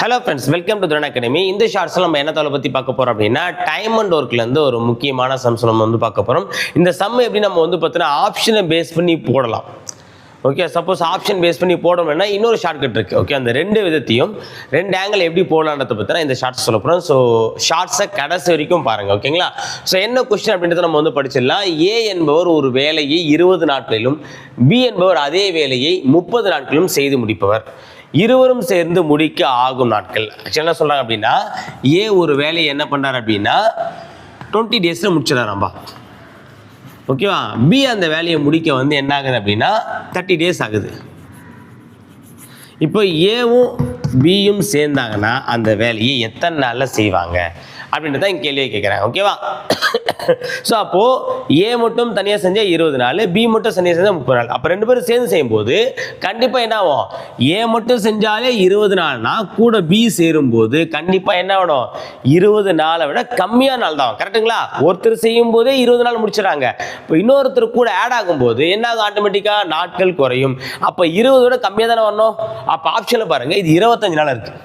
Hello friends, welcome to திறன் academy. இந்த ஷார்ட்ஸில் நம்ம என்ன தலை பற்றி பார்க்க போகிறோம் அப்படின்னா, டைம் அண்ட் ஒர்க்லேருந்து ஒரு முக்கியமான சம்ஸ் நம்ம வந்து பார்க்க போகிறோம். இந்த சம் எப்படி நம்ம வந்து பார்த்தீங்கன்னா ஆப்ஷனை பேஸ் பண்ணி போடலாம். ஓகே, சப்போஸ் ஆப்ஷன் பேஸ் பண்ணி போடணும்னா இன்னொரு ஷார்ட்கட் இருக்குது. ஓகே, அந்த ரெண்டு விதத்தையும் ரெண்டு ஆங்கிள் எப்படி போடலான்றதை பற்றி தான் இந்த ஷார்ட்ஸ் சொல்ல போகிறோம். ஸோ ஷார்ட்ஸை கடைசி வரைக்கும் பாருங்கள். ஓகேங்களா? ஸோ என்ன கொஸ்டின் அப்படின்றத நம்ம வந்து படிச்சிடலாம். ஏ என்பவர் ஒரு வேலையை 20 நாட்களிலும், பி என்பவர் அதே வேலையை 30 நாட்களிலும் செய்து முடிப்பவர். இருவரும் சேர்ந்து முடிக்க ஆகும் நாட்கள். ஆக்சுவலாக என்ன சொல்கிறாங்க அப்படின்னா, ஏ ஒரு வேலையை என்ன பண்ணுறாரு அப்படின்னா 20 டேஸில் முடிச்சிடறாம்பா. ஓகேவா? பி அந்த வேலையை முடிக்க வந்து என்ன ஆகுது அப்படின்னா 30 டேஸ் ஆகுது. இப்போ ஏவும் பியும் சேர்ந்தாங்கன்னா அந்த வேலையை எத்தனை நாளில் செய்வாங்க அப்படின்றத இங்கே கேள்வியை கேட்குறேன். ஓகேவா? ஸோ அப்போது ஏ மட்டும் தனியாக செஞ்சால் 20 நாள், பி மட்டும் தனியாக செஞ்சால் 30 நாள். அப்போ ரெண்டு பேரும் சேர்ந்து செய்யும்போது கண்டிப்பாக என்ன ஆகும்? ஏ மட்டும் செஞ்சாலே 20 நாள்னா கூட பி சேரும்போது கண்டிப்பாக என்ன ஆகும்? 20 நாளை விட கம்மியான நாள் தான். கரெக்டுங்களா? ஒருத்தர் செய்யும் போதே 20 நாள் முடிச்சிடறாங்க. இப்போ இன்னொருத்தர் கூட ஆட் ஆகும்போது என்ன ஆகும்? ஆட்டோமேட்டிக்காக நாட்கள் குறையும். அப்போ 20 விட கம்மியாக தானே வரணும். அப்போ ஆப்ஷனில் பாருங்கள், இது 25 நாள் இருக்குது.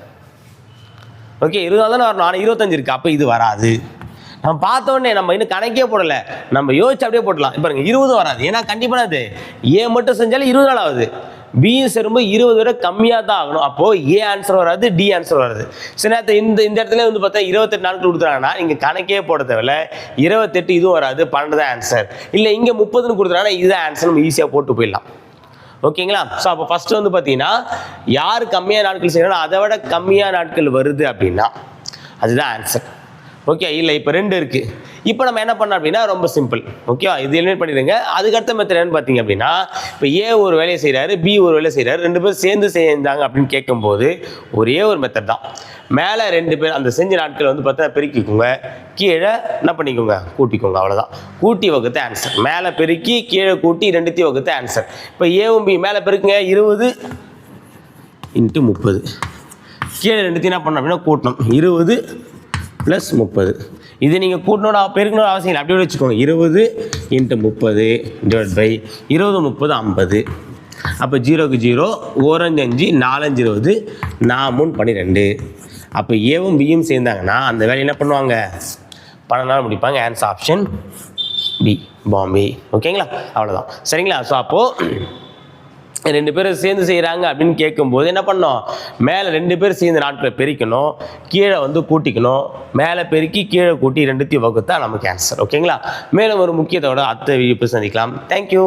ஓகே, 20 நாள் தானே வரணும், ஆனால் 25 இருக்குது. அப்போ இது வராது. நம்ம பார்த்த உடனே நம்ம இன்னும் கணக்கே போடலை, நம்ம யோசிச்சு அப்படியே போடலாம். இப்போ பாருங்க, 20 வராது. ஏன்னா கண்டிப்பாக அது ஏ மட்டும் செஞ்சாலும் 20 நாள் ஆகுது. பியும் சேரும்போது 20 விட கம்மியாக தான் ஆகணும். அப்போது ஏ ஆன்சர் வராது, டி ஆன்சர் வராது. சில நேரத்தை இந்த இடத்துல வந்து பார்த்தா 28 நாட்கள் கொடுத்துறாங்கன்னா நீங்கள் கணக்கே போட தேவையில்ல. 28 இதுவும் வராது, 12 தான் ஆன்சர். இல்லை இங்கே 30ன்னு கொடுத்துறாங்கன்னா இதுதான் ஆன்சர், நம்ம ஈஸியாக போட்டு போயிடலாம். ஓகேங்களா? ஸோ அப்போ ஃபஸ்ட்டு வந்து பார்த்தீங்கன்னா யார் கம்மியாக நாட்கள் செய்யணும், அதை விட கம்மியாக நாட்கள் வருது அப்படின்னா அதுதான் ஆன்சர். ஓகே, இல்லை இப்போ 2 இருக்குது. இப்போ நம்ம என்ன பண்ணோம் அப்படின்னா ரொம்ப சிம்பிள். ஓகே, இது எலிமினேட் பண்ணிடுங்க. அதுக்கடுத்த மெத்தட் என்னன்னு பார்த்தீங்க அப்படின்னா, இப்போ ஏ ஒரு வேலையை செய்கிறாரு, பி ஒரு வேலையை செய்கிறாரு, ரெண்டு பேரும் சேர்ந்து செஞ்சாங்க அப்படின்னு கேட்கும்போது ஒரே ஒரு மெத்தட் தான். மேலே 2 பேர் அந்த செஞ்ச நாட்கள் வந்து பார்த்தா பெருக்கிக்கோங்க, கீழே என்ன பண்ணிக்கோங்க, கூட்டிக்கோங்க. அவ்வளோதான். கூட்டி வகுத்த ஆன்சர். மேலே பெருக்கி கீழே கூட்டி 2த்தையும் வகுத்த ஆன்சர். இப்போ ஏவும் பி மேலே பெருக்குங்க, 20 × 30. கீழே 2த்தையும் என்ன பண்ணணும் அப்படின்னா கூட்டணும். 20 + 30. இது நீங்கள் கூட்டணும் பெருக்கணும் அவசியம் இல்லை, அப்படியே வச்சுக்கோங்க. 20 × 30 / 20 30 50. அப்போ 0க்கு 0, 1 5 5, 4 5 20, 4 3 12. அப்போ ஏவும் பியும் சேர்ந்தாங்கன்னா அந்த வேலையை என்ன பண்ணுவாங்க? 12 நாள் முடிப்பாங்க. Answer option B, Bombay. ஓகேங்களா? அவ்வளோதான். சரிங்களா? ஸோ அப்போது 2 பேரும் சேர்ந்து செய்கிறாங்க அப்படின்னு கேட்கும்போது என்ன பண்ணோம்? மேலே 2 பேர் சேர்ந்த நாட்களை பெருக்கணும், கீழே வந்து கூட்டிக்கணும். மேலே பெருக்கி கீழே கூட்டி 2த்தையும் வகுத்தா நமக்கு ஆன்சர். ஓகேங்களா? மேலும் ஒரு முக்கியத்தோட அடுத்த வீடியோ சந்திக்கலாம். தேங்க்யூ.